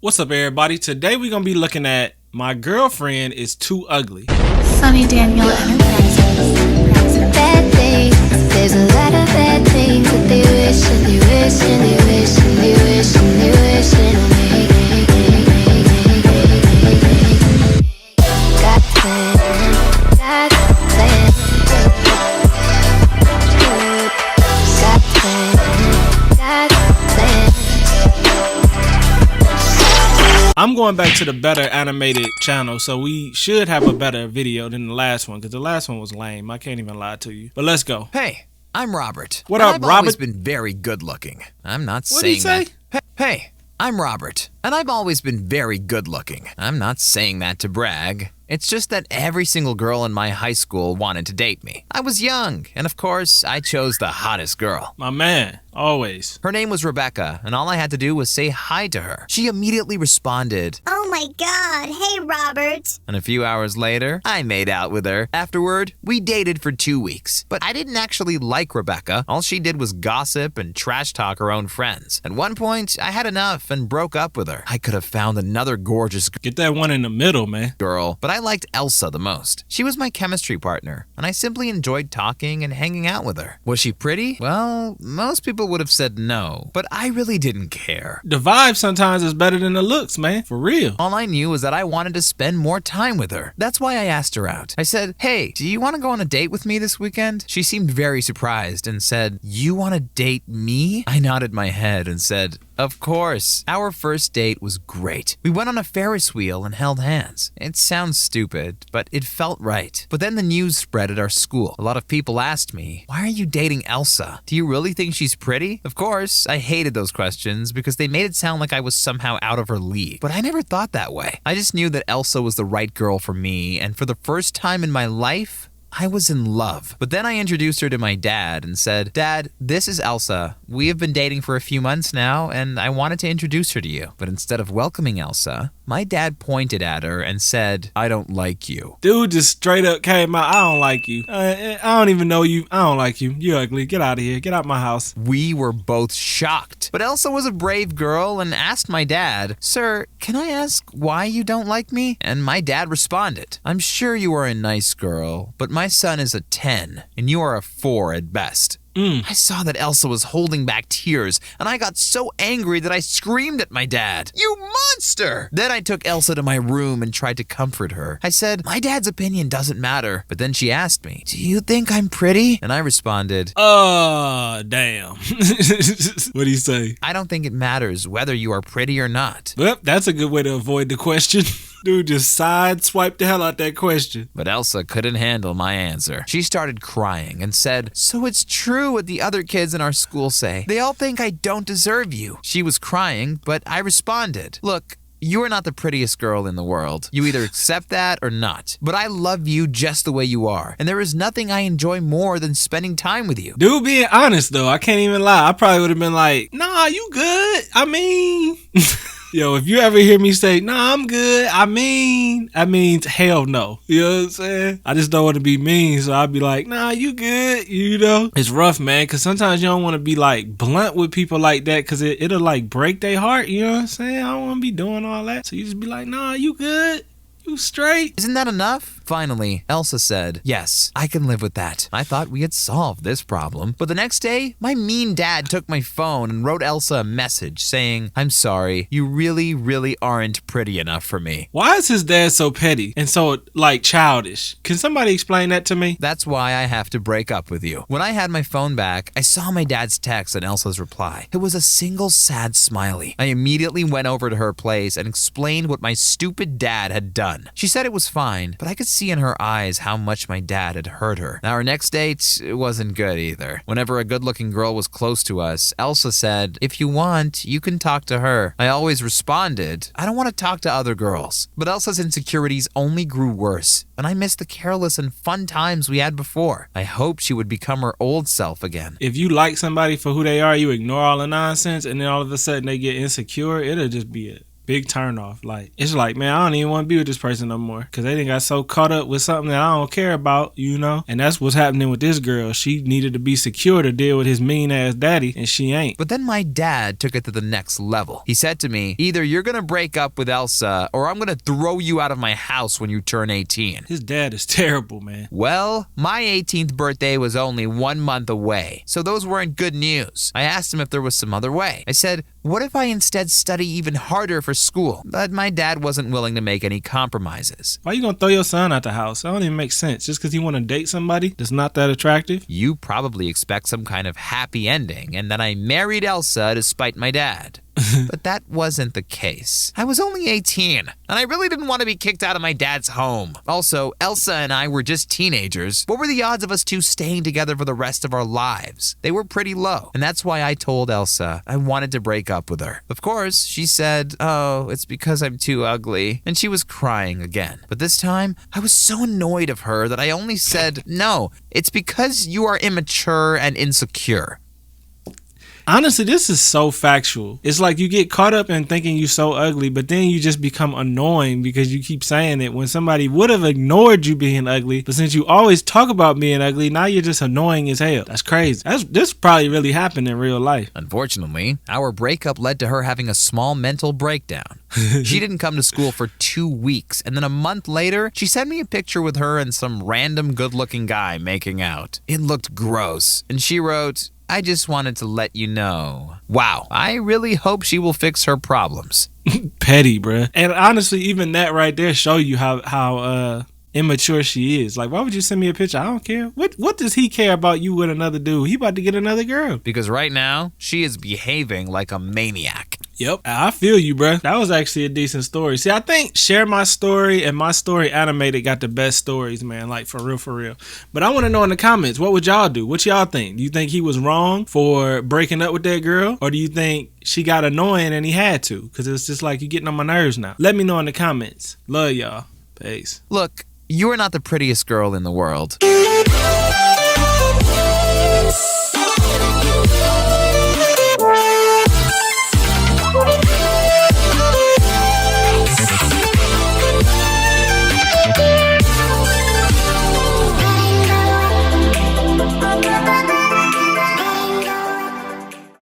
What's up, everybody? Today we're gonna be looking at My Girlfriend Is Too Ugly. Sonny Daniel Enterprises. Bad things. There's a lot of bad things that they wish and they wish and they wish and they wish and they wish and got plans, got plans, got plans, got plans. I'm going back to the better animated channel, so we should have a better video than the last one, because the last one was lame. I can't even lie to you. But let's go. Hey, I'm Robert. What and up, I've Robert? always been very good looking. I'm not What'd he saying say? that. Hey, I'm Robert, and I've always been very good looking. I'm not saying that to brag. It's just that every single girl in my high school wanted to date me. I was young, and of course, I chose the hottest girl. My man, always. Her name was Rebecca, and all I had to do was say hi to her. She immediately responded, Oh my God! Hey, Robert. and a few hours later, I made out with her. Afterward, we dated for 2 weeks. But I didn't actually like Rebecca. All she did was gossip and trash talk her own friends. At one point, I had enough and broke up with her. I could have found another gorgeous Get that one in the middle, man. girl, but I liked Elsa the most. She was my chemistry partner, and I simply enjoyed talking and hanging out with her. Was she pretty? Well, most people would have said no, but I really didn't care. The vibe sometimes is better than the looks, man. For real. All I knew was that I wanted to spend more time with her. That's why I asked her out. I said, hey, do you want to go on a date with me this weekend? She seemed very surprised and said, you want to date me? I nodded my head and said, of course. Our first date was great. We went on a Ferris wheel and held hands. It sounds stupid, but it felt right. But then the news spread at our school. A lot of people asked me, why are you dating Elsa? Do you really think she's pretty? Of course, I hated those questions because they made it sound like I was somehow out of her league. But I never thought that way. I just knew that Elsa was the right girl for me, and for the first time in my life, I was in love. But then I introduced her to my dad and said, Dad, this is Elsa. We have been dating for a few months now, and I wanted to introduce her to you. But instead of welcoming Elsa, my dad pointed at her and said, I don't like you. Dude just straight up came out, I don't like you. I don't even know you. I don't like you. You ugly. Get out of here. Get out my house. We were both shocked. But Elsa was a brave girl and asked my dad, Sir, can I ask why you don't like me? And my dad responded, I'm sure you are a nice girl, but my son is a 10 and you are a 4 at best. I saw that Elsa was holding back tears, and I got so angry that I screamed at my dad, You monster! Then I took Elsa to my room and tried to comfort her. I said, my dad's opinion doesn't matter. But then she asked me, do you think I'm pretty? And I responded, Damn. What'd he say? I don't think it matters whether you are pretty or not. Well, that's a good way to avoid the question. Dude just sideswiped the hell out that question. But Elsa couldn't handle my answer. She started crying and said, So it's true what the other kids in our school say. They all think I don't deserve you. She was crying, but I responded, Look, you are not the prettiest girl in the world. You either accept that or not. But I love you just the way you are. And there is nothing I enjoy more than spending time with you. Dude being honest, though, I can't even lie. I probably would have been like, nah, you good. I mean... Yo, if you ever hear me say, nah, I'm good, I mean, hell no. You know what I'm saying? I just don't want to be mean, so I'd be like, nah, you good, you know? It's rough, man, because sometimes you don't want to be, like, blunt with people like that, because it'll, like, break their heart, you know what I'm saying? I don't want to be doing all that. So you just be like, nah, you good, you straight. Isn't that enough? Finally, Elsa said, Yes, I can live with that. I thought we had solved this problem. But the next day, my mean dad took my phone and wrote Elsa a message saying, I'm sorry, you really, really aren't pretty enough for me. Why is his dad so petty and so, like, childish? Can somebody explain that to me? That's why I have to break up with you. When I had my phone back, I saw my dad's text and Elsa's reply. It was a single sad smiley. I immediately went over to her place and explained what my stupid dad had done. She said it was fine, but I could see in her eyes how much my dad had hurt her. Now, our next date, it wasn't good either. Whenever a good-looking girl was close to us, Elsa said, If you want, you can talk to her. I always responded, I don't want to talk to other girls. But Elsa's insecurities only grew worse, and I missed the careless and fun times we had before. I hoped she would become her old self again. If you like somebody for who they are, you ignore all the nonsense, and then all of a sudden they get insecure, it'll just be a big turn off. Like, it's like, man, I don't even want to be with this person no more because they done got so caught up with something that I don't care about, you know? And that's what's happening with this girl. She needed to be secure to deal with his mean ass daddy, and she ain't. But then my dad took it to the next level. He said to me, either you're gonna break up with Elsa or I'm gonna throw you out of my house when you turn 18. His dad is terrible, man. Well, my 18th birthday was only 1 month away, so those weren't good news. I asked him if there was some other way. I said, what if I instead study even harder for school? But my dad wasn't willing to make any compromises. Why you gonna throw your son out the house? That don't even make sense. Just because he want to date somebody that's not that attractive? You probably expect some kind of happy ending and that I married Elsa despite my dad. But that wasn't the case. I was only 18, and I really didn't want to be kicked out of my dad's home. Also, Elsa and I were just teenagers. What were the odds of us two staying together for the rest of our lives? They were pretty low, and that's why I told Elsa I wanted to break up with her. Of course, she said, oh, it's because I'm too ugly, and she was crying again. But this time, I was so annoyed of her that I only said, no, it's because you are immature and insecure. Honestly, this is so factual. It's like you get caught up in thinking you so ugly, but then you just become annoying because you keep saying it when somebody would have ignored you being ugly. But since you always talk about being ugly, now you're just annoying as hell. That's crazy. This probably really happened in real life. Unfortunately, our breakup led to her having a small mental breakdown. She didn't come to school for 2 weeks, and then a month later, she sent me a picture with her and some random good-looking guy making out. It looked gross, and she wrote, I just wanted to let you know. Wow, I really hope she will fix her problems. Petty, bruh. And honestly, even that right there show you how immature she is. Like, why would you send me a picture? I don't care. What does he care about you with another dude? He about to get another girl. Because right now, she is behaving like a maniac. Yep, I feel you, bruh. That was actually a decent story. See, I think Share My Story and My Story Animated got the best stories, man. Like, for real. But I want to know in the comments, what would y'all do? What y'all think? Do you think he was wrong for breaking up with that girl? Or do you think she got annoying and he had to? Because it's just like, you're getting on my nerves now. Let me know in the comments. Love y'all. Peace. Look, you are not the prettiest girl in the world.